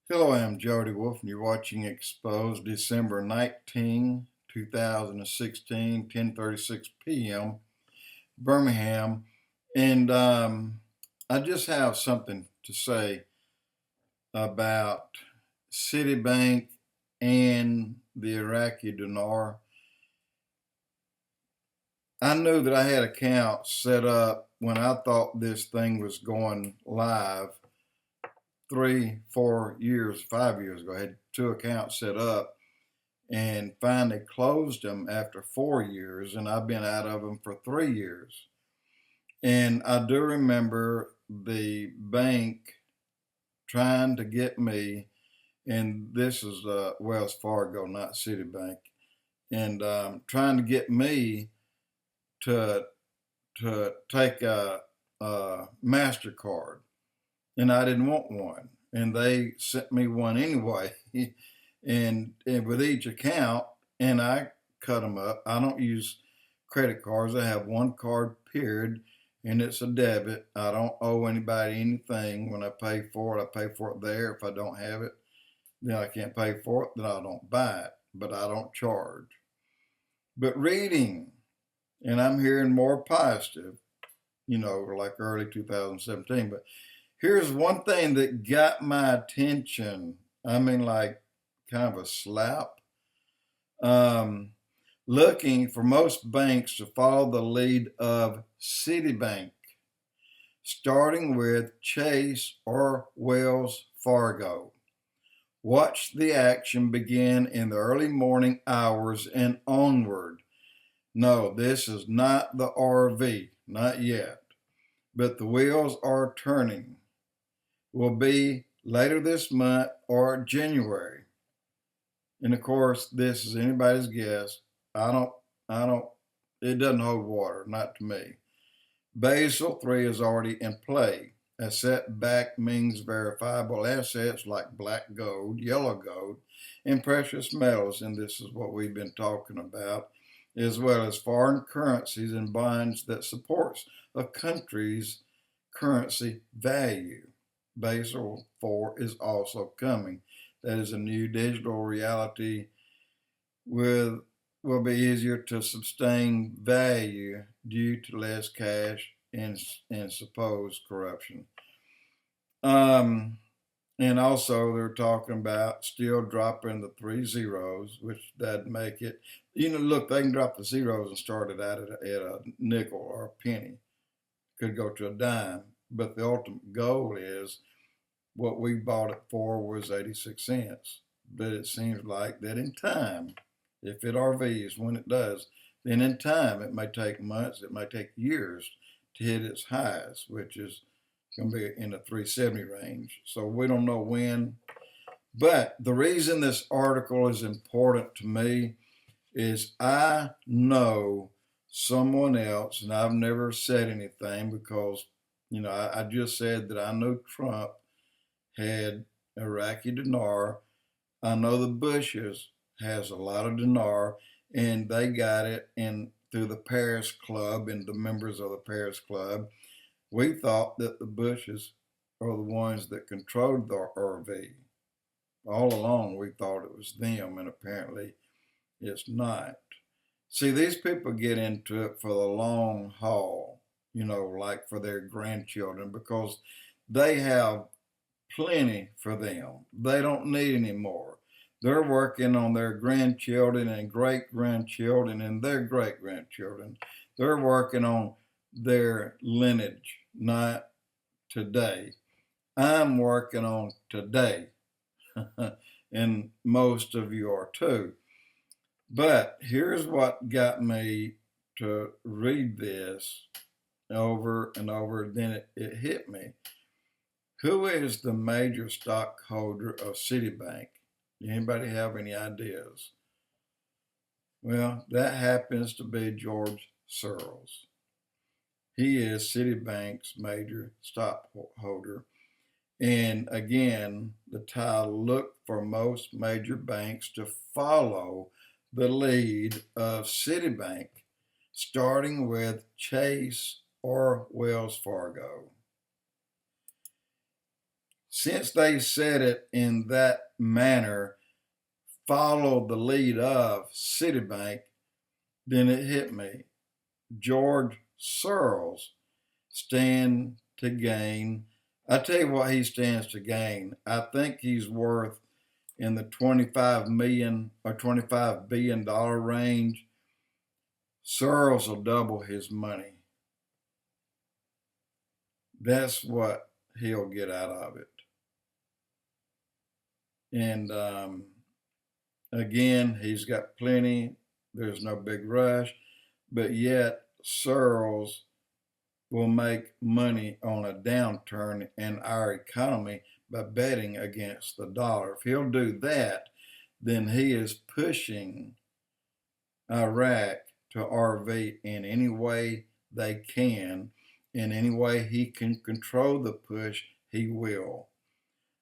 Hello, I'm Jody Wolf, and you're watching Expoz, December 19, 2016, 10:36 p.m., Birmingham. And I just have something to say about Citibank and the Iraqi Dinar. I knew that I had accounts set up when I thought this thing was going live 3, 4 years, 5 years ago. I had 2 accounts set up and finally closed them after 4 years, and I've been out of them for 3 years. And I do remember the bank trying to get me, and this is Wells Fargo, not Citibank, and trying to get me to take a MasterCard, and I didn't want one, and they sent me one anyway. and with each account, and I cut them up. I don't use credit cards. I have one card, period, and it's a debit. I don't owe anybody anything. When I pay for it, I pay for it there. If I don't have it, then I can't pay for it, then I don't buy it, but I don't charge. But reading, and I'm hearing more positive, like early 2017, but here's one thing that got my attention. I mean, like kind of a slap. Looking for most banks to follow the lead of Citibank, starting with Chase or Wells Fargo. Watch the action begin in the early morning hours and onward. No, this is not the RV, not yet, but the wheels are turning. Will be later this month or January. And of course, this is anybody's guess. It doesn't hold water, not to me. Basel III is already in play. Asset-backed means verifiable assets like black gold, yellow gold, and precious metals, and this is what we've been talking about, as well as foreign currencies and bonds that supports a country's currency value. Basel IV is also coming. That is a new digital reality will be easier to sustain value due to less cash and supposed corruption. And also they're talking about still dropping the 3 zeros, which that'd make it, look, they can drop the zeros and start it out at a nickel or a penny. Could go to a dime, but the ultimate goal is what we bought it for was 86 cents. But it seems like that in time, if it RVs, when it does, then in time, it may take months, it may take years to hit its highs, which is going to be in the 370 range. So we don't know when. But the reason this article is important to me is I know someone else, and I've never said anything because, I just said that I know Trump had Iraqi dinar. I know the Bushes has a lot of dinar, and they got it in through the Paris Club and the members of the Paris Club. We thought that the Bushes are the ones that controlled the RV. All along we thought it was them, and apparently it's not. See, these people get into it for the long haul, like for their grandchildren, because they have plenty for them. They don't need any more. They're working on their grandchildren and great grandchildren and their great grandchildren. They're working on their lineage, not today. I'm working on today, and most of you are too. But here's what got me to read this over and over. Then it hit me. Who is the major stockholder of Citibank? Anybody have any ideas? Well, that happens to be George Soros. He is Citibank's major stockholder. And again, the title, look for most major banks to follow the lead of Citibank, starting with Chase or Wells Fargo. Since they said it in that manner, followed the lead of Citibank, then it hit me. George Soros stand to gain. I tell you what he stands to gain. I think he's worth in the 25 million or $25 billion range. Soros will double his money. That's what he'll get out of it. And again, he's got plenty. There's no big rush. But yet, Soros will make money on a downturn in our economy by betting against the dollar. If he'll do that, then he is pushing Iraq to RV in any way they can. In any way he can control the push, he will.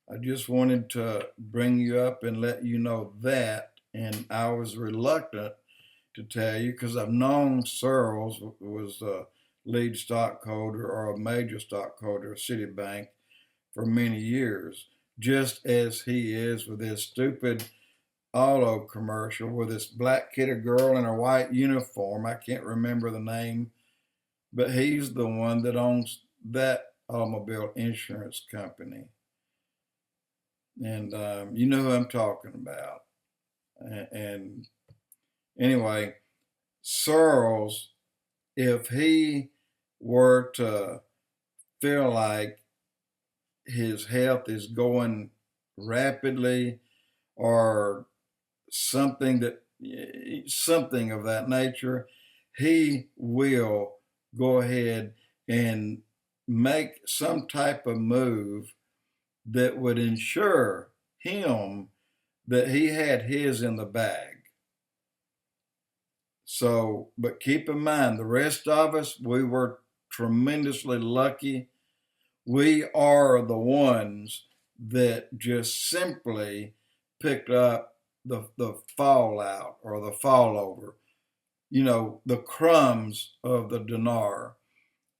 I just wanted to bring you up and let you know that. And I was reluctant to tell you because I've known Soros was a lead stockholder or a major stockholder of Citibank for many years, just as he is with this stupid auto commercial with this black-kitted girl in a white uniform. I can't remember the name, but he's the one that owns that automobile insurance company. And you know who I'm talking about. And anyway, Soros, if he were to feel like his health is going rapidly or something of that nature, he will go ahead and make some type of move that would ensure him that he had his in the bag. So, but keep in mind, the rest of us, we were tremendously lucky. We are the ones that just simply picked up the fallout or the fallover, the crumbs of the dinar.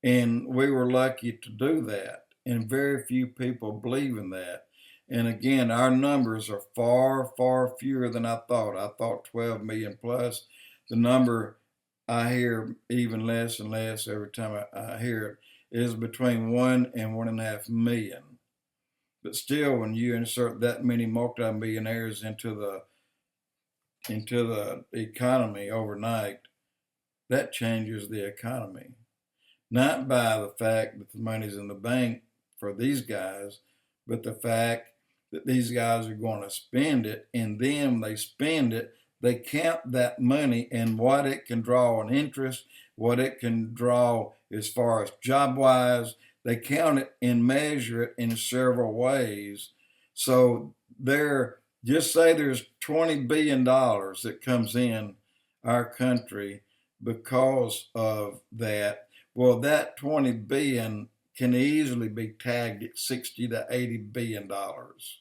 And we were lucky to do that. And very few people believe in that. And again, our numbers are far, far fewer than I thought. I thought 12 million plus. The number I hear even less and less every time I hear it is between 1 and 1.5 million. But still, when you insert that many multimillionaires into the economy overnight, that changes the economy. Not by the fact that the money's in the bank for these guys, but the fact that these guys are going to spend it, and then they spend it, they count that money and what it can draw on interest, what it can draw as far as job-wise. They count it and measure it in several ways. So just say there's $20 billion that comes in our country because of that. Well, that 20 billion can easily be tagged at 60 to 80 billion dollars.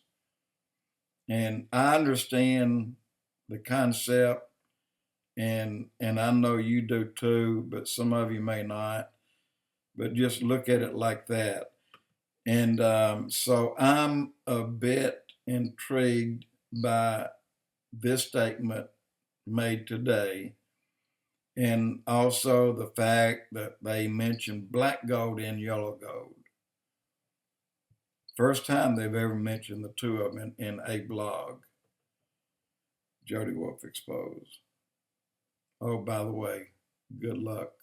And I understand the concept, and I know you do too, but some of you may not. But just look at it like that. And so I'm a bit intrigued by this statement made today. And also the fact that they mentioned black gold and yellow gold. First time they've ever mentioned the two of them in a blog. Jody Wolf Expoz. Oh, by the way, good luck.